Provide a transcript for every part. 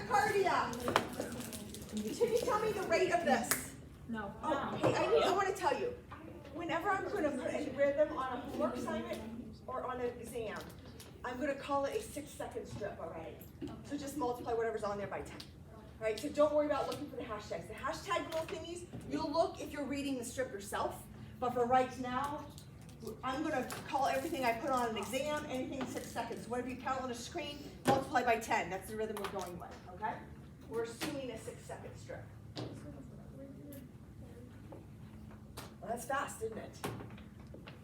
tachycardia. Can you tell me the rate of this? No. Oh, hey, I want to tell you. Whenever I'm going to put a rhythm on a homework assignment or on an exam, I'm going to call it a 6-second strip already. So just multiply whatever's on there by 10. All right, so don't worry about looking for the hashtags. The hashtag little thingies, you'll look if you're reading the strip yourself. But for right now, I'm going to call everything I put on an exam, anything 6 seconds. Whatever you count on the screen, multiply by 10. That's the rhythm we're going with, okay? We're assuming a 6-second strip. Well, that's fast, isn't it?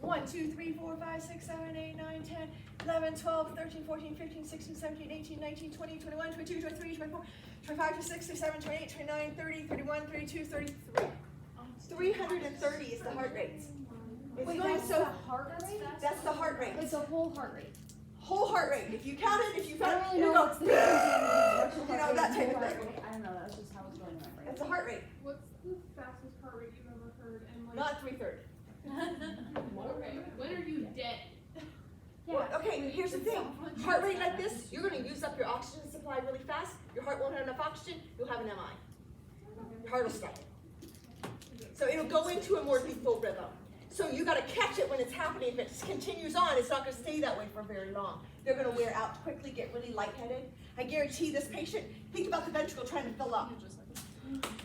1, 2, 3, 4, 5, 6, 7, 8, 9, 10, 11, 12, 13, 14, 15, 16, 17, 18, 19, 20, 21, 22, 23, 24, 25, 26, 27, 28, 29, 30, 31, 32, 33. 330 is the heart rate. It's going so. The heart rate? That's the heart rate. It's a whole heart rate. Whole heart rate. If you count it, if you count it, you you know go, what's the difference. you know, that type of thing. I don't know, that's just how it's going in my brain. That's the heart rate. What's the fastest heart rate you've ever heard? And like, Not 330. okay, when are you dead? Well, okay, here's the thing. Heart rate like this, you're going to use up your oxygen supply really fast. Your heart won't have enough oxygen. You'll have an MI. Your heart will stop. So it'll go into a more lethal rhythm. So you got to catch it when it's happening. If it continues on, it's not going to stay that way for very long. They're going to wear out quickly, get really lightheaded. I guarantee this patient, think about the ventricle trying to fill up.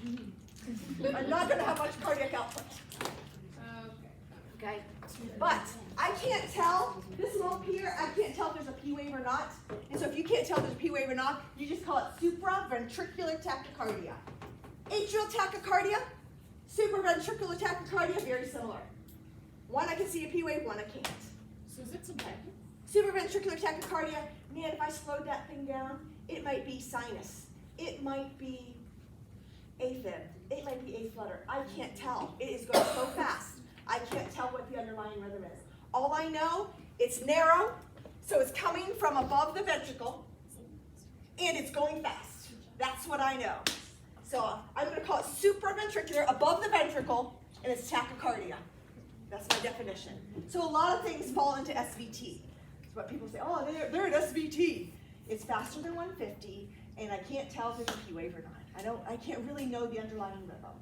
I'm not going to have much cardiac output. Okay? But I can't tell, this lump here, I can't tell if there's a P wave or not. And so if you can't tell if there's a P wave or not, you just call it supraventricular tachycardia. Atrial tachycardia, supraventricular tachycardia, very similar. One I can see a P wave, one I can't. So is it subjective? Supraventricular tachycardia, man, if I slowed that thing down, it might be sinus. It might be AFib. It might be A flutter. I can't tell. It is going so fast. I can't tell what the underlying rhythm is. All I know, it's narrow, so it's coming from above the ventricle, and it's going fast. That's what I know. So I'm going to call it supraventricular, above the ventricle, and it's tachycardia. That's my definition. So a lot of things fall into SVT. It's what people say, oh, they're at SVT. It's faster than 150, and I can't tell if there's a P wave or not. I can't really know the underlying rhythm.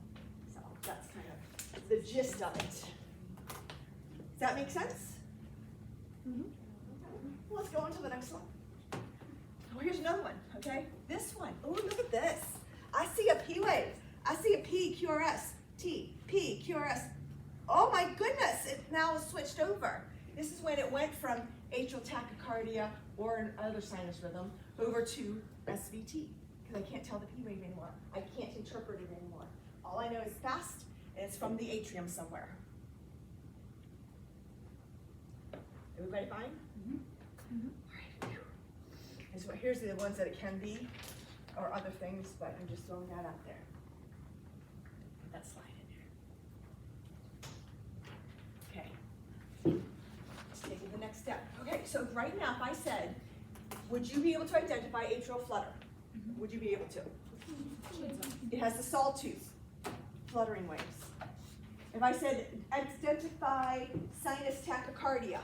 So that's kind of the gist of it. Does that make sense? Mm-hmm. Well, let's go on to the next one. Oh, here's another one, okay? This one. Oh, look at this. I see a P wave. I see a P, QRS, T, P, QRS. Oh my goodness, it now is switched over. This is when it went from atrial tachycardia or another sinus rhythm over to SVT, because I can't tell the P wave anymore. I can't interpret it anymore. All I know is fast, and it's from the atrium somewhere. Everybody fine? Mm-hmm. Mm-hmm. All right. And so here's the ones that it can be, or other things, but I'm just throwing that out there. Put that slide in there. Okay. Let's take it the next step. Okay, so right now, if I said, would you be able to identify atrial flutter? Mm-hmm. Would you be able to? It has the sawtooth, fluttering waves. If I said, identify sinus tachycardia.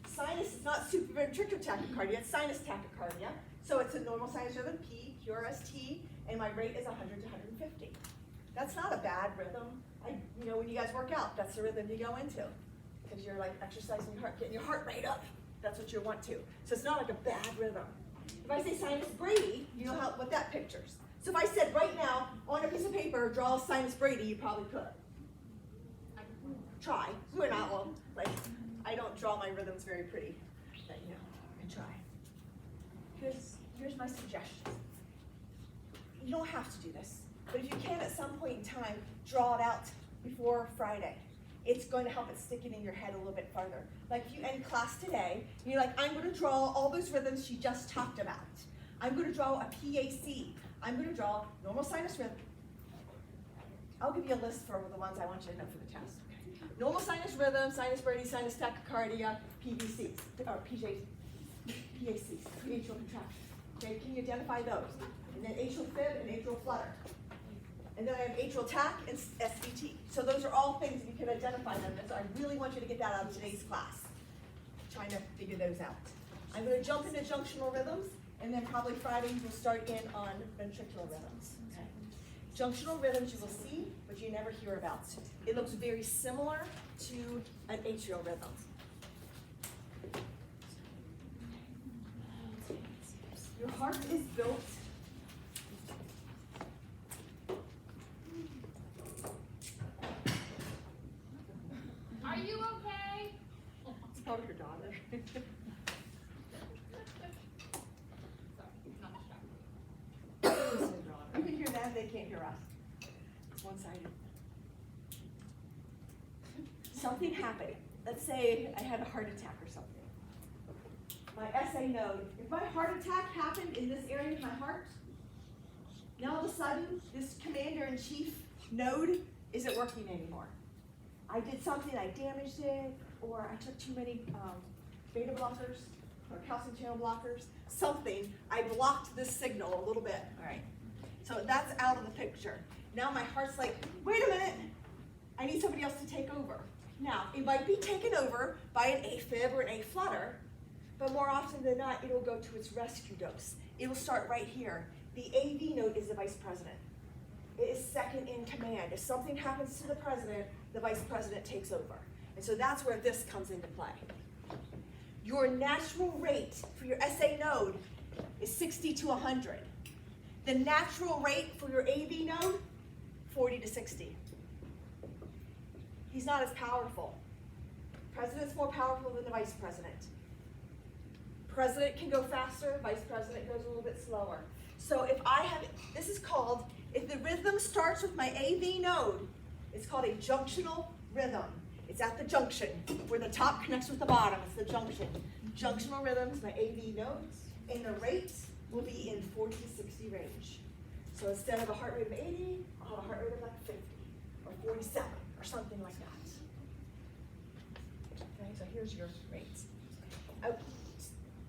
Sinus is not supraventricular tachycardia, it's sinus tachycardia. So it's a normal sinus rhythm, P, QRS, T, and my rate is 100 to 150. That's not a bad rhythm. You know, when you guys work out, that's the rhythm you go into. Because you're like exercising your heart, getting your heart rate up. That's what you want to. So it's not like a bad rhythm. If I say sinus Brady, you know what that pictures. So if I said right now, on a piece of paper, draw a sinus Brady, you probably could. Try. We're not all, like, I don't draw my rhythms very pretty, but you know, I can try. Here's my suggestion. You don't have to do this, but if you can at some point in time, draw it out before Friday. It's going to help it stick it in your head a little bit farther. Like if you end class today, and you're like, I'm going to draw all those rhythms she just talked about. I'm going to draw a PAC. I'm going to draw normal sinus rhythm. I'll give you a list for the ones I want you to know for the test. Okay. Normal sinus rhythm, sinus Brady, sinus tachycardia, PVCs, or PJs, PACs, atrial contraction. Okay, can you identify those? And then atrial fib and atrial flutter. And then I have atrial tach and SVT. So those are all things you can identify them. So I really want you to get that out of today's class. I'm trying to figure those out. I'm going to jump into junctional rhythms, And then probably Friday we'll start in on ventricular rhythms. Okay. Junctional rhythms you will see, but you never hear about. It looks very similar to an atrial rhythm. Your heart is built. Are you okay? It's probably your daughter. You can hear that, they can't hear us. It's one-sided. Something happened. Let's say I had a heart attack or something. My SA node. If my heart attack happened in this area of my heart, now all of a sudden, this commander-in-chief node isn't working anymore. I did something, I damaged it, or I took too many beta blockers, or calcium channel blockers, something. I blocked this signal a little bit, all right? So that's out of the picture. Now my heart's like, wait a minute, I need somebody else to take over. Now, it might be taken over by an AFib or an A flutter, but more often than not, it'll go to its rescue dose. It will start right here. The AV node is the vice president. It is second in command. If something happens to the president, the vice president takes over. And so that's where this comes into play. Your natural rate for your SA node is 60 to 100. The natural rate for your AV node, 40 to 60. He's not as powerful. President's more powerful than the vice president. President can go faster, vice president goes a little bit slower. So if I have, this is called, if the rhythm starts with my AV node, it's called a junctional rhythm. It's at the junction, where the top connects with the bottom, it's the junction. Junctional rhythms, my AV nodes, and the rates will be in 40 to 60 range. So instead of a heart rate of 80, I'll have a heart rate of like 50, or 47, or something like that. Okay, so here's your rates.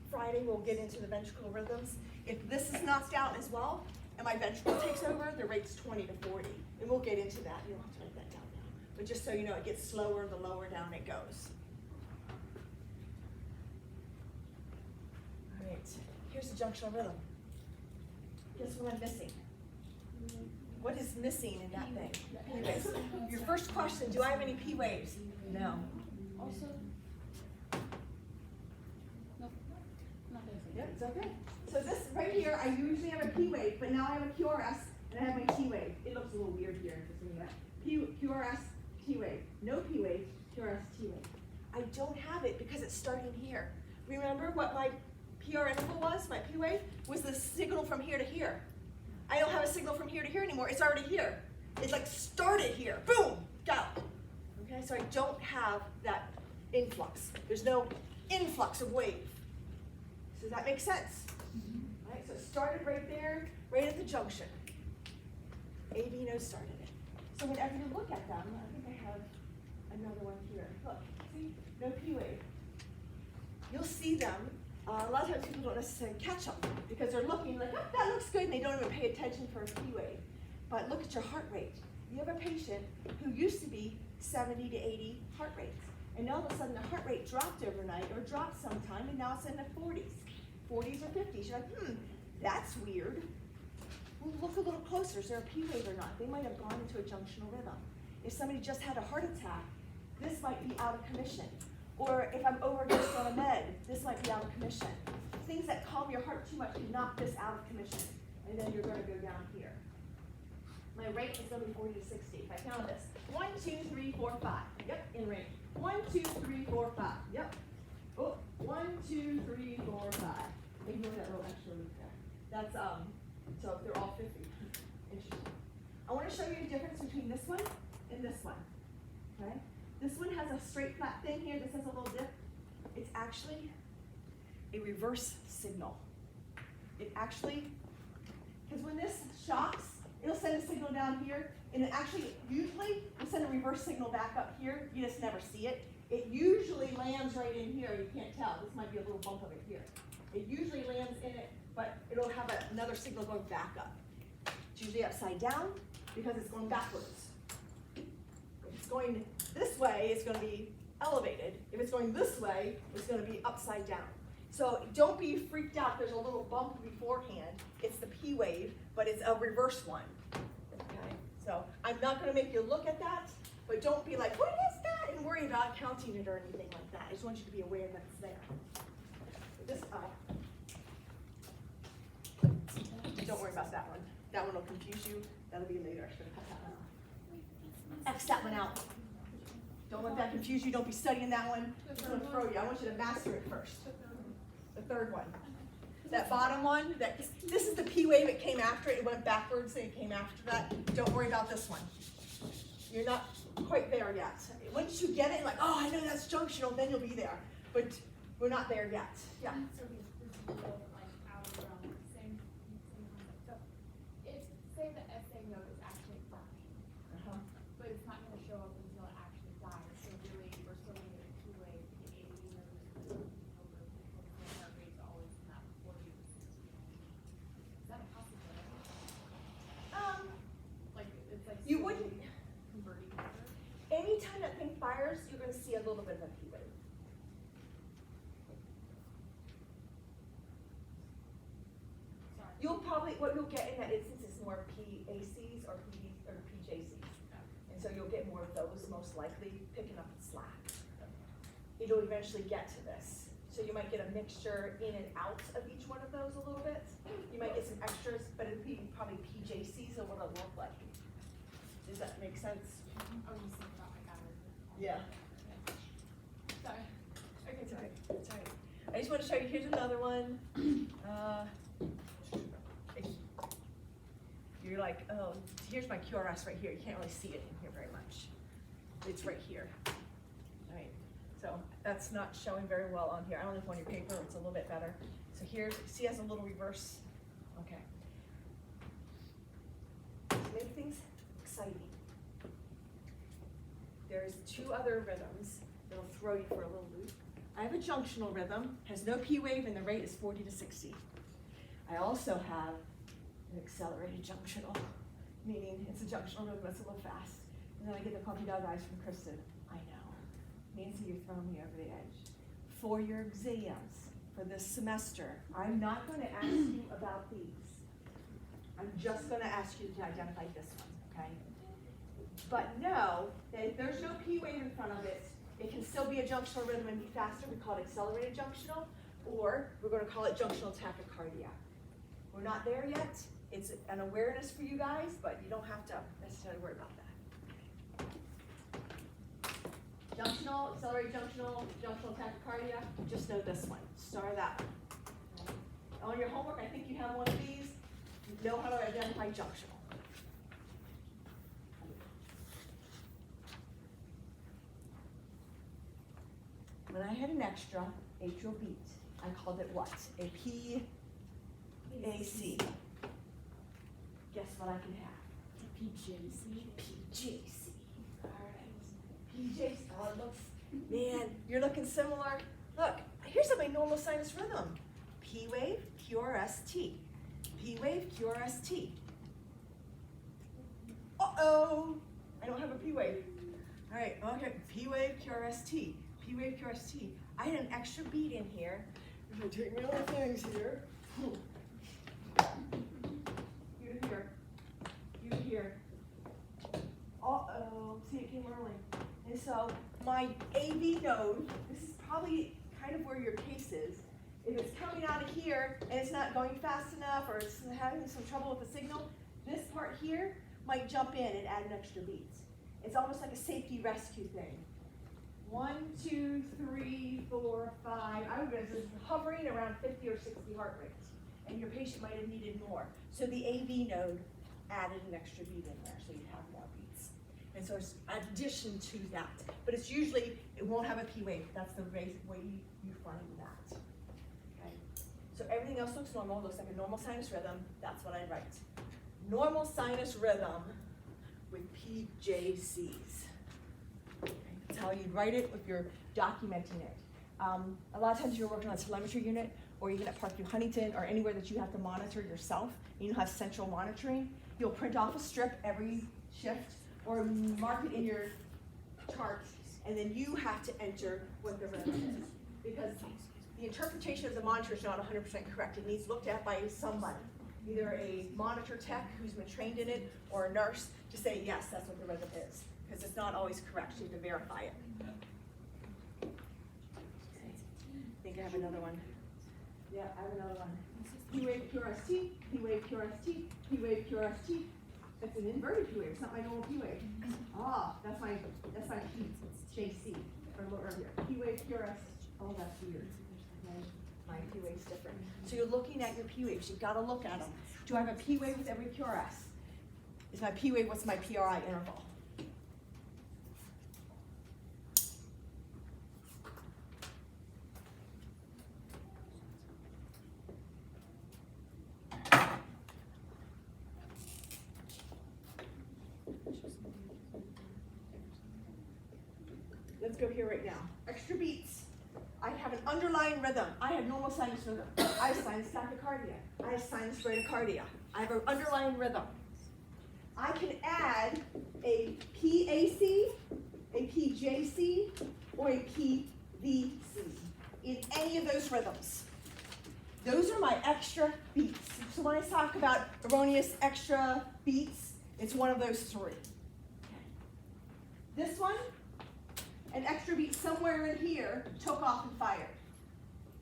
Friday we'll get into the ventricular rhythms. If this is knocked out as well, and my ventricle takes over, the rate's 20 to 40. And we'll get into that. You don't have to write that down now. But just so you know, it gets slower the lower down it goes. All right, here's the junctional rhythm. Guess what I'm missing? What is missing in that thing? P waves. Your first question, do I have any P waves? No. Also, nope, nothing. Yeah, it's okay. So this right here, I usually have a P wave, but now I have a QRS and I have my T wave. It looks a little weird here. QRS, T wave. No P wave, QRS, T wave. I don't have it because it's starting here. Remember what my PR interval was? My P wave was the signal from here to here. I don't have a signal from here to here anymore. It's already here. It like started here. Boom, go. Okay, so I don't have that influx. There's no influx of wave. Does that make sense? All right, so it started right there, right at the junction. AV node started it. So whenever you look at them, I think I have another one here. Look, see, no P wave. You'll see them. A lot of times people don't necessarily catch them because they're looking like, oh, that looks good, and they don't even pay attention for a P wave. But look at your heart rate. You have a patient who used to be 70 to 80 heart rates, and now all of a sudden the heart rate dropped overnight or dropped sometime, and now it's in the 40s. 40s or 50s. You're like, that's weird. Well, look a little closer. Is there a P wave or not? They might have gone into a junctional rhythm. If somebody just had a heart attack, this might be out of commission. Or if I'm overdosed on a med, this might be out of commission. Things that calm your heart too much can knock this out of commission. And then you're going to go down here. My rate is going to be 40 to 60. If I count this, 1, 2, 3, 4, 5. Yep, in range. 1, 2, 3, 4, 5. Yep. Oh, 1, 2, 3, 4, 5. Ignore that little extra loop there. That's, so they're all 50. Interesting. I want to show you the difference between this one and this one. Okay? This one has a straight flat thing here. This has a little dip. It's actually a reverse signal. It actually, because when this shocks, it'll send a signal down here, and it actually, usually, will send a reverse signal back up here. You just never see it. It usually lands right in here. You can't tell. This might be a little bump of it here. It usually lands in it, but it'll have another signal going back up. It's usually upside down because it's going backwards. If it's going this way, it's going to be elevated. If it's going this way, it's going to be upside down. So don't be freaked out, there's a little bump beforehand. It's the P wave, but it's a reverse one. Okay, so I'm not gonna make you look at that, but don't be like, what is that? And worry about counting it or anything like that. I just want you to be aware that it's there. This up. Don't worry about that one. That one will confuse you. That'll be later. I should have cut that one off. X that one out. Don't let that confuse you. Don't be studying that one. It's gonna throw you. I want you to master it first. The third one. That bottom one, this is the P wave. It came after it. It went backwards and it came after that. Don't worry about this one. You're not quite there yet. Once you get it, like, oh, I know that's junctional, then you'll be there. But we're not there yet. Yeah. So this is like out of same concept. So if say the SA node is actually dying, but it's not going to show up until it actually dies. So really, we're still going to get a two-way. The AD node is over because the heart rate is always in that 40 to 60. Is that a possibility? Like it's like You slowly wouldn't. converting over. Anytime that thing fires, you're going to see a little bit of a P wave. Sorry. You'll probably, what you'll get in that instance is more PACs or PJCs. And so you'll get more of those most likely picking up the slack. It'll eventually get to this. So you might get a mixture in and out of each one of those a little bit. You might get some extras, but it'll be probably PJCs or what it'll look like. Does that make sense? I was just thinking about my guy. Yeah. Sorry. Okay, It's sorry. alright, it's alright. I just want to show you, here's another one. You're like, oh, here's my QRS right here. You can't really see it in here very much. It's right here. Alright, so that's not showing very well on here. I don't know if on your paper it's a little bit better. So here's, see, it has a little reverse. Okay. To make things exciting, there's two other rhythms that'll throw you for a little loop. I have a junctional rhythm, has no P wave, and the rate is 40 to 60. I also have an accelerated junctional, meaning it's a junctional rhythm that's a little fast. And then I get the puppy dog eyes from Kristen. I know. Nancy, you're throwing me over the edge. For your exams for this semester, I'm not going to ask you about these. I'm just going to ask you to identify this one, okay? But know that if there's no P wave in front of it, it can still be a junctional rhythm and be faster. We call it accelerated junctional, or we're going to call it junctional tachycardia. We're not there yet. It's an awareness for you guys, but you don't have to necessarily worry about that. Junctional, accelerated junctional, junctional tachycardia. Just know this one. Star that one. On your homework, I think you have one of these. You know how to identify junctional. When I had an extra atrial beat, I called it what? A PAC. Guess what I can have? PJC. PJC. All right. PJC. Oh, it looks, man, you're looking similar. Look, here's my normal sinus rhythm. P wave, QRST. P wave, QRST. Uh-oh. I don't have a P wave. All right, okay. P wave, QRST. P wave, QRST. I had an extra beat in here. I'm gonna take my other things here. You here. You here. Uh-oh. See, it came early. And so my AV node, this is probably kind of where your case is. If it's coming out of here and it's not going fast enough or it's having some trouble with the signal, this part here might jump in and add an extra beat. It's almost like a safety rescue thing. 1, 2, 3, 4, 5. I would be hovering around 50 or 60 heart rates, and your patient might have needed more. So the AV node added an extra beat in there, so you'd have more beats. And so it's addition to that. But it's usually, it won't have a P wave. That's the way you find that. Okay. So everything else looks normal, looks like a normal sinus rhythm. That's what I'd write. Normal sinus rhythm with PJCs. Okay. That's how you'd write it if you're documenting it. A lot of times you're working on a telemetry unit, or even at Parkview Huntington, or anywhere that you have to monitor yourself, and you have central monitoring. You'll print off a strip every shift, or mark it in your chart, and then you have to enter what the rhythm is. Because the interpretation of the monitor is not 100% correct. It needs looked at by somebody, either a monitor tech who's been trained in it or a nurse to say, yes, that's what the rhythm is, because it's not always correct. You have to verify it. Okay. I think I have another one. Yeah, I have another one. P wave QRST, P wave QRST, P wave QRST. That's an inverted P wave. It's not my normal P wave. Ah, that's my P, JC, or lower here. P wave QRS. Oh, that's weird. Okay. My P wave's different. So you're looking at your P waves. You've got to look at them. Do I have a P wave with every QRS? Is my P wave, what's my PRI interval? Let's go here right now. Extra beats. I have an underlying rhythm. I have normal sinus rhythm. I have sinus tachycardia. I have sinus bradycardia. I have an underlying rhythm. I can add a PAC, a PJC, or a PVC in any of those rhythms. Those are my extra beats. So when I talk about erroneous extra beats, it's one of those three. This one, an extra beat somewhere in here, took off and fired.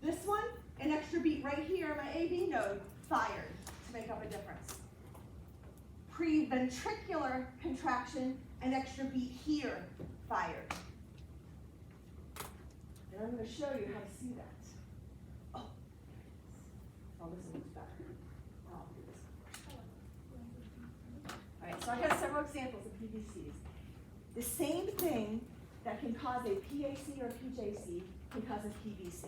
This one, an extra beat right here, my AV node, fired to make up a difference. Preventricular contraction, an extra beat here, fired. And I'm going to show you how to see that. Oh, this looks better. I'll do this. All right, so I got several examples of PVCs. The same thing that can cause a PAC or PJC can cause a PVC.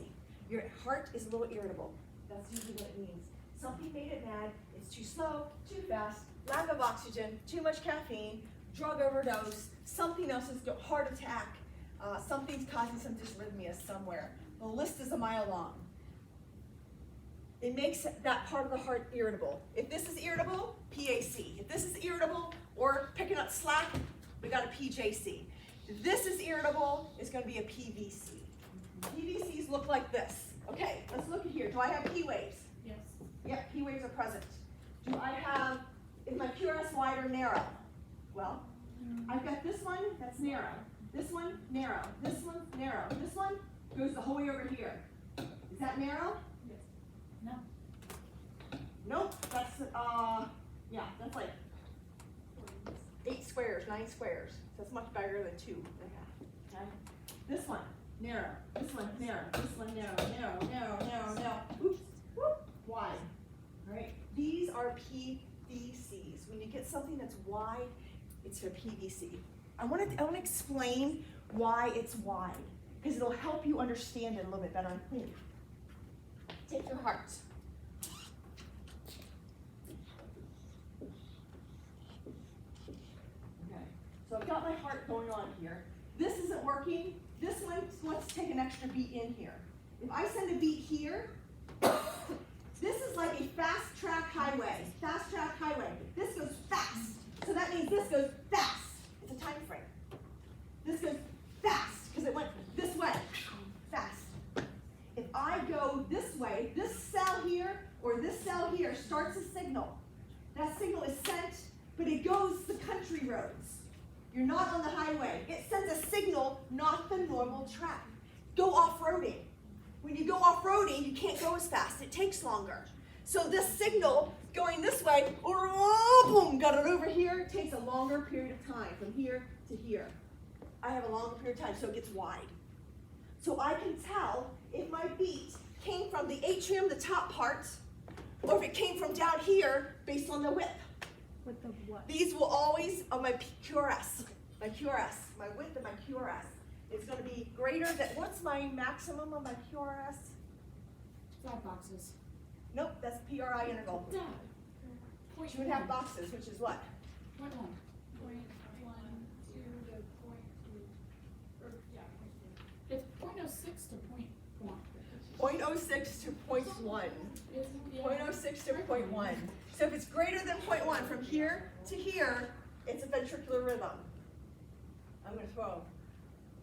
Your heart is a little irritable. That's usually what it means. Something made it mad. It's too slow, too fast, lack of oxygen, too much caffeine, drug overdose, something else is heart attack, something's causing some dysrhythmia somewhere. The list is a mile long. It makes that part of the heart irritable. If this is irritable, PAC. If this is irritable or picking up slack, we got a PJC. If this is irritable, it's going to be a PVC. PVCs look like this. Okay, let's look at here. Do I have P waves? Yes. Yep, P waves are present. Do I have, is my QRS wide or narrow? Well, I've got this one that's narrow. This one, narrow. This one, narrow. This one goes the whole way over here. Is that narrow? Yes. No. Nope, that's, yeah, that's like 8 squares, 9 squares. So it's much bigger than 2 and a half. Okay? This one, narrow. This one, narrow. This one, narrow, narrow, narrow, narrow, narrow. Oops, whoop, wide. All right? These are PVCs. When you get something that's wide, it's a PVC. I want to explain why it's wide, because it'll help you understand it a little bit better and clean. Take your heart. Okay, so I've got my heart going on here. This isn't working. This one wants to take an extra beat in here. If I send a beat here, this is like a fast track highway. Fast track highway. This goes fast. So that means this goes fast. It's a time frame. This goes fast because it went this way. Fast. If I go this way, this cell here or this cell here starts a signal. That signal is sent, but it goes the country roads. You're not on the highway. It sends a signal, not the normal track. Go off-roading. When you go off-roading, you can't go as fast. It takes longer. So this signal going this way, boom, got it over here, takes a longer period of time from here to here. I have a longer period of time, so it gets wide. So I can tell if my beat came from the atrium, the top part, or if it came from down here based on the width. With the what? These will always, my QRS, my width of my QRS is going to be greater than, what's my maximum of my QRS? 5 boxes. Nope, that's PRI interval. Dad. 2.5 boxes, which is what? 0.1. 0.12 to 0.2, or yeah, 0.2. It's 0.06 to 0.1. 0.06 to 0.1. Yeah. 0.06 to 0.1. So if it's greater than 0.1 from here to here, it's a ventricular rhythm. I'm going to throw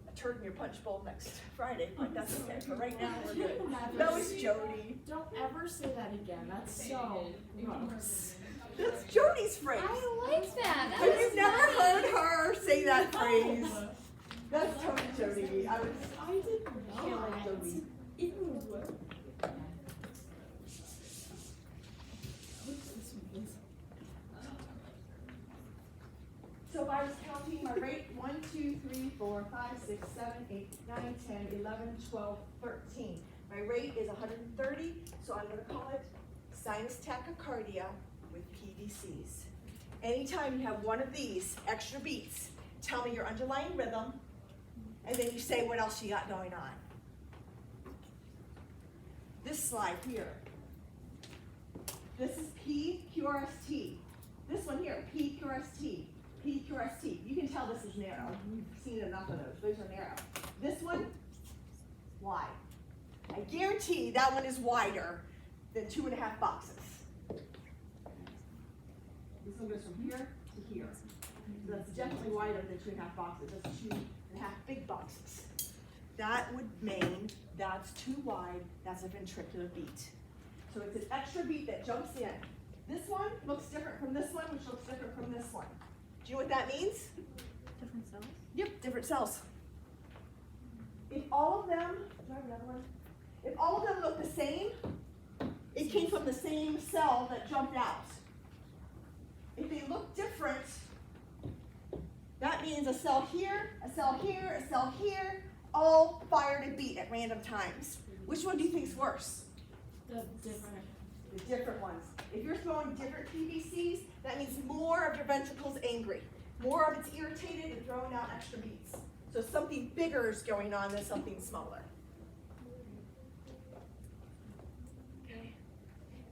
a turd in your punch bowl next Friday, but that's okay. For right now, we're good. That was Jody. Don't ever say that again, that's so gross. That's Jody's phrase. I like that. Have you never heard her say that phrase? That's totally Jody. I did can't not. like Jody. Ew. This one is. So if I was counting my rate, 1, 2, 3, 4, 5, 6, 7, 8, 9, 10, 11, 12, 13. My rate is 130, so I'm gonna call it sinus tachycardia with PVCs. Anytime you have one of these extra beats, tell me your underlying rhythm, and then you say what else you got going on. This slide here, this is PQRST. This one here, PQRST. PQRST. You can tell this is narrow. You've seen enough of those. Those are narrow. This one, wide. I guarantee that one is wider than 2.5 boxes. This one goes from here to here. So that's definitely wider than 2.5 boxes. That's 2.5 big boxes. That would mean that's too wide. That's a ventricular beat. So it's an extra beat that jumps in. This one looks different from this one, which looks different from this one. Do you know what that means? Different cells? Yep, different cells. If all of them, do I have another one? If all of them look the same, it came from the same cell that jumped out. If they look different, that means a cell here, a cell here, a cell here, all fired a beat at random times. Which one do you think is worse? The different. The different ones. If you're throwing different PVCs, that means more of your ventricle's angry. More of it's irritated and throwing out extra beats. So something bigger is going on than something smaller. Okay.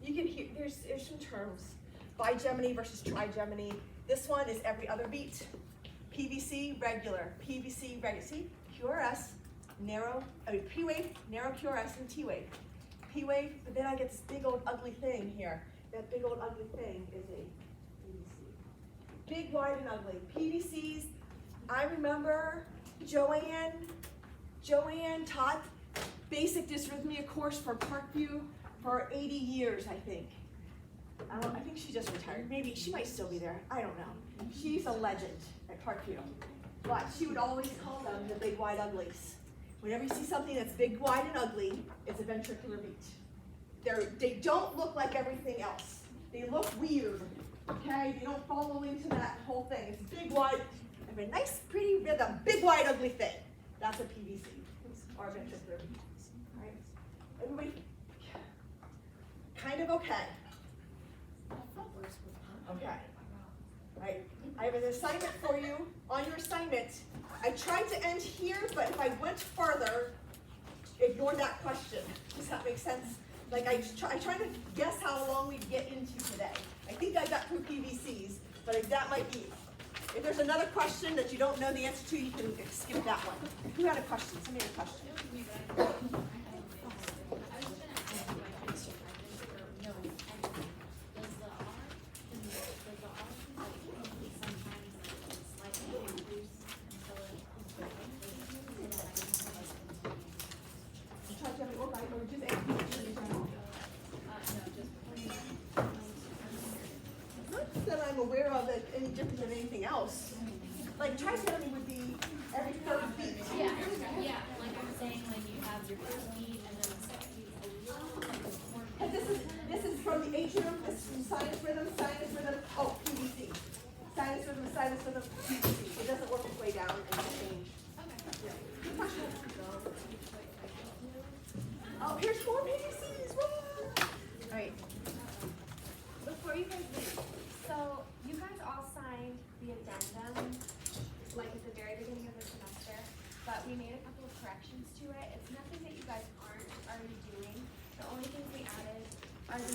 You can hear, there's some terms. Bigeminy versus trigeminy. This one is every other beat. PVC, regular. PVC, regular. See? QRS, P-wave, narrow QRS, and T-wave. P-wave, but then I get this big old ugly thing here. That big old ugly thing is a PVC. Big, wide, and ugly. PVCs, I remember Joanne taught basic dysrhythmia course for Parkview for 80 years, I think. I think she just retired. Maybe she might still be there. I don't know. She's a legend at Parkview. But she would always call them the big, wide, uglies. Whenever you see something that's big, wide, and ugly, it's a ventricular beat. They don't look like everything else. They look weird, okay? They don't follow into that whole thing. It's big, wide, and a nice, pretty rhythm. Big, wide, ugly thing. That's a PVC, or ventricular beat. All right? Everybody, kind of okay. Okay. Right. I have an assignment for you. On your assignment, I tried to end here, but if I went further, ignore that question. Does that make sense? Like I try to guess how long we'd get into today. I think I got through PVCs, but that might be. If there's another question that you don't know the answer to, you can skip that one. Who had a question? Somebody had a question. That I'm aware of it any different than anything else. Like trisomy would be every third beat. Yeah, like I'm saying, like you have your first beat and then the second beat is a little more. And this is from the atrium, this is from sinus rhythm, oh, PVC. Sinus rhythm, PVC. It doesn't work its way down and change. Okay. Yeah. Good question. Oh, here's 4 PVCs, woo! All right. Before you guys leave, so you guys all signed the addendum, like at the very beginning of the semester, but we made a couple of corrections to it. It's nothing that you guys aren't already doing. The only things we added are the